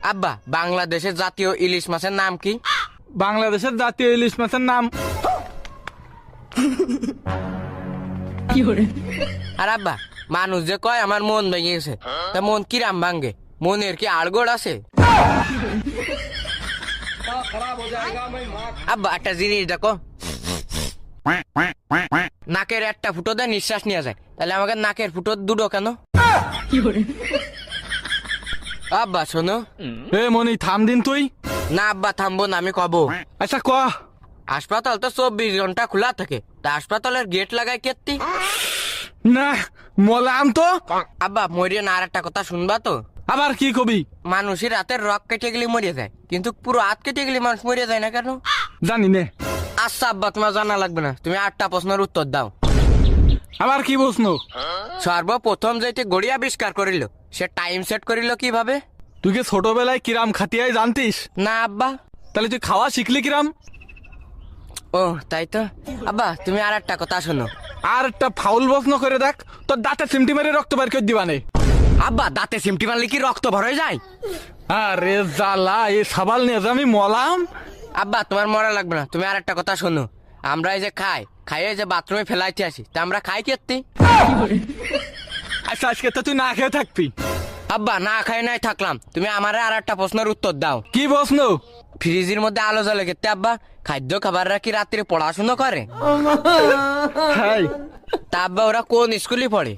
আব্বা বাংলাদেশের জাতীয় ইলিশ মাছের নাম কি? বাংলাদেশের জাতীয় ইলিশ মাছের নাম আর আব্বা মানুষ যে কয় আমার মন ভেঙে গেছে, তা মন কিরাম ভাঙ্গে? মনের কি আড়গোড় আছে? আব্বা একটা জিনিস দেখো, নাকের একটা ফুটো দিয়ে নিঃশ্বাস নিয়ে যায়, তাহলে আমাকে নাকের ফুটো দুটো কেন? আব্বা শোনো। এ মনি থাম দিন তুই। না আব্বা থামবো না, আমি কব। আচ্ছা ক। হাসপাতাল তো 24 ঘন্টা খোলা থাকে, তা হাসপাতালের গেট লাগায় কেত্তি? না মলাম তো। আব্বা মরিয়ে না, আর একটা কথা শুনবা তো? আবার কি কবি? মানুষের হাতের রক কেটে গেলে মরিয়ে যায়, কিন্তু পুরো হাত কেটে গেলে মানুষ মরিয়ে যায় না কেন? জানি নে। আচ্ছা আব্বা তোমার জানা লাগবে না, তুমি 8টা প্রশ্নের উত্তর দাও। আবার কি প্রশ্ন? সর্বপ্রথম যেটি গড়ি আবিষ্কার করিল, সে টাইম সেট করিল কিভাবে? তুই কি ছোটবেলায় কিরাম খাতিয়াই জানতিস? না আব্বা। তাহলে তুই খাওয়া শিখলি কিরাম? ও তাই তো। আব্বা তুমি আর একটা কথা শোনো। আর একটা ফাউল প্রশ্ন করে দেখ, তোর দাঁতে চিমটি মেরে রক্ত বের করে দিবানে। আব্বা দাঁতে সিমটি মারলে কি রক্ত ভরে যায়? আরে জ্বালা, এই সাবাল নিয়ে যে আমি মলাম। আব্বা তোমার মরা লাগবে না, তুমি আর একটা কথা শোনো। আমরা এই যে খাইয়ে যে বাথরুমে ফেলাইতে আসি, তা আমরা খাই কেত্তি? আচ্ছা আজকে তো তুই না খেয়ে থাকবি। আব্বা না খাই নাই থাকলাম, তুমি আমারে আর একটা প্রশ্নের উত্তর দাও। কি প্রশ্ন? ফ্রিজের মধ্যে আলো জ্বলে কেতে আব্বা? খাদ্য খাবাররা কি রাত্রে পড়াশোনা করে? হাই তা আব্বা ওরা কোন স্কুলে পড়ে?